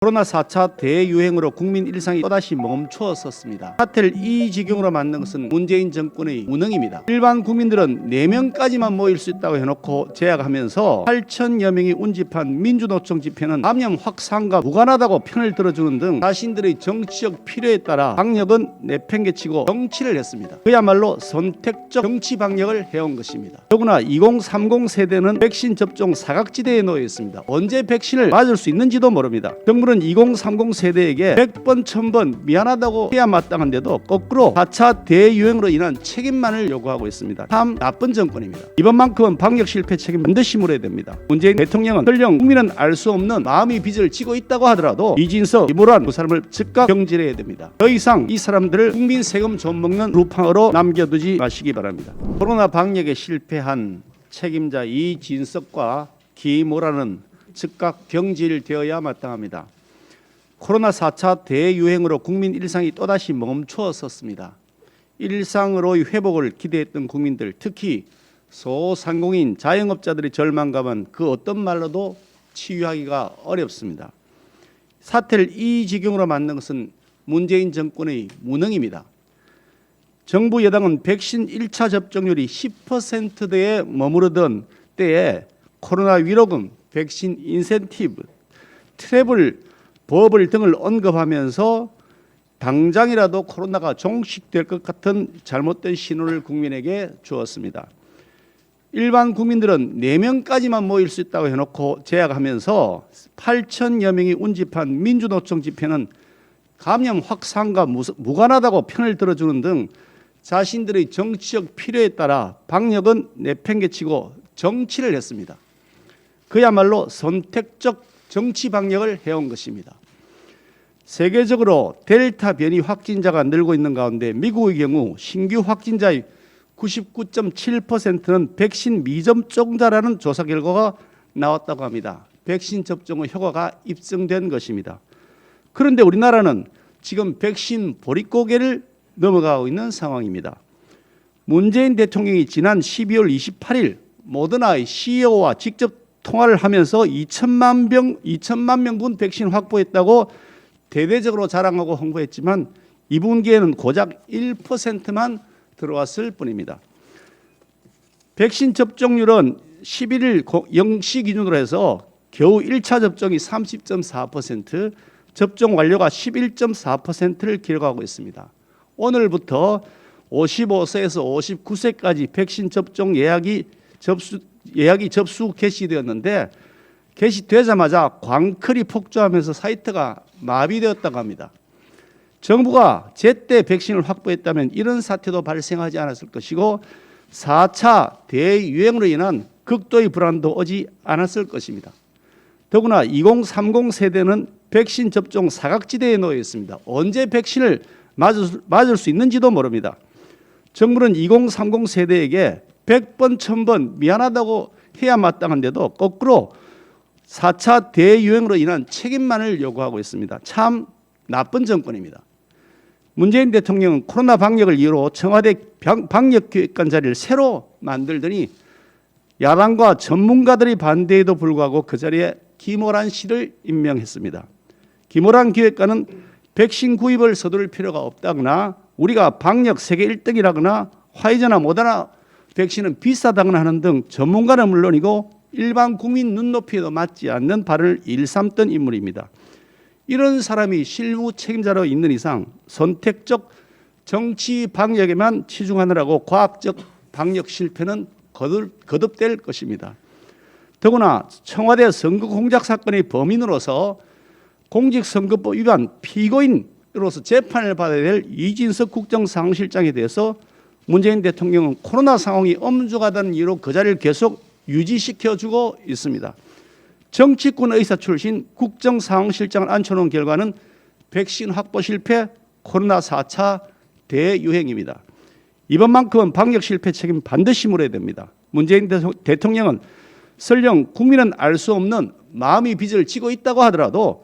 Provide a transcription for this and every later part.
코로나 4차 대유행으로 국민 일상이 또다시 멈추었었습니다. 사태를 이 지경으로 만든 것은 문재인 정권의 무능입니다. 일반 국민들은 4명까지만 모일 수 있다고 해놓고 제약하면서 8천여 명이 운집한 민주노총 집회는 감염 확산과 무관하다고 편을 들어주는 등 자신들의 정치적 필요에 따라 방역은 내팽개치고 정치를 했습니다. 그야말로 선택적 정치 방역을 해온 것입니다. 더구나 2030 세대는 백신 접종 사각지대에 놓여 있습니다. 언제 백신을 맞을 수 있는지도 모릅니다. 정부는 2030 세대에게 100번 1000번 미안하다고 해야 마땅한데도 거꾸로 4차 대유행으로 인한 책임만을 요구하고 있습니다. 참 나쁜 정권입니다. 이번만큼은 방역 실패 책임 반드시 물어야 됩니다. 문재인 대통령은 설령 국민은 알 수 없는 마음의 빚을 지고 있다고 하더라도 이진석, 김호란 두 사람을 즉각 경질해야 됩니다. 더 이상 이 사람들을 국민 세금 좀 먹는 루팡으로 남겨두지 마시기 바랍니다. 코로나 방역에 실패한 책임자 이진석과 김호란은 즉각 경질되어야 마땅합니다. 코로나 4차 대유행으로 국민 일상이 또다시 멈추었었습니다. 일상으로의 회복을 기대했던 국민들, 특히 소상공인, 자영업자들의 절망감은 그 어떤 말로도 치유하기가 어렵습니다. 사태를 이 지경으로 만든 것은 문재인 정권의 무능입니다. 정부 여당은 백신 1차 접종률이 10%대에 머무르던 때에 코로나 위로금, 백신 인센티브, 트래블 버블 등을 언급하면서 당장이라도 코로나가 종식될 것 같은 잘못된 신호를 국민에게 주었습니다. 일반 국민들은 4명까지만 모일 수 있다고 해놓고 제약하면서 8천여 명이 운집한 민주노총 집회는 감염 확산과 무관하다고 편을 들어주는 등 자신들의 정치적 필요에 따라 방역은 내팽개치고 정치를 했습니다. 그야말로 선택적 정치 방역을 해온 것입니다. 세계적으로 델타 변이 확진자가 늘고 있는 가운데 미국의 경우 신규 확진자의 99.7%는 백신 미접종자라는 조사 결과가 나왔다고 합니다. 백신 접종의 효과가 입증된 것입니다. 그런데 우리나라는 지금 백신 보릿고개를 넘어가고 있는 상황입니다. 문재인 대통령이 지난 12월 28일 모더나의 CEO와 직접 통화를 하면서 2천만 명분 백신 확보했다고 대대적으로 자랑하고 홍보했지만 2분기에는 고작 1%만 들어왔을 뿐입니다. 백신 접종률은 11일 0시 기준으로 해서 겨우 1차 접종이 30.4%, 접종 완료가 11.4%를 기록하고 있습니다. 오늘부터 55세에서 59세까지 백신 접종 예약이 접수 개시되었는데 개시되자마자 광클이 폭주하면서 사이트가 마비되었다고 합니다. 정부가 제때 백신을 확보했다면 이런 사태도 발생하지 않았을 것이고 4차 대유행으로 인한 극도의 불안도 오지 않았을 것입니다. 더구나 2030 세대는 백신 접종 사각지대에 놓여 있습니다. 언제 백신을 맞을 수 있는지도 모릅니다. 정부는 2030 세대에게 100번 1000번 미안하다고 해야 마땅한데도 거꾸로 4차 대유행으로 인한 책임만을 요구하고 있습니다. 참 나쁜 정권입니다. 문재인 대통령은 코로나 방역을 이유로 청와대 방역기획관 자리를 새로 만들더니 야당과 전문가들의 반대에도 불구하고 그 자리에 김호란 씨를 임명했습니다. 김호란 기획관은 백신 구입을 서두를 필요가 없다거나 우리가 방역 세계 1등이라거나 화이자나 모더나 백신은 비싸다거나 하는 등 전문가는 물론이고 일반 국민 눈높이에도 맞지 않는 발언을 일삼던 인물입니다. 이런 사람이 실무 책임자로 있는 이상 선택적 정치 방역에만 치중하느라고 과학적 방역 실패는 거듭될 것입니다. 더구나 청와대 선거 공작 사건의 범인으로서 공직선거법 위반 피고인으로서 재판을 받아야 될 이진석 국정상황실장에 대해서 문재인 대통령은 코로나 상황이 엄중하다는 이유로 그 자리를 계속 유지시켜주고 있습니다. 정치권 의사 출신 국정상황실장을 앉혀놓은 결과는 백신 확보 실패, 코로나 4차 대유행입니다. 이번만큼은 방역 실패 책임 반드시 물어야 됩니다. 문재인 대통령은 설령 국민은 알 수 없는 마음의 빚을 지고 있다고 하더라도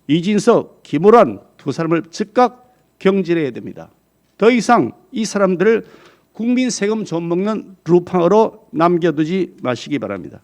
이진석, 김호란 두 사람을 즉각 경질해야 됩니다. 더 이상 이 사람들을 국민 세금 좀 먹는 루팡으로 남겨두지 마시기 바랍니다.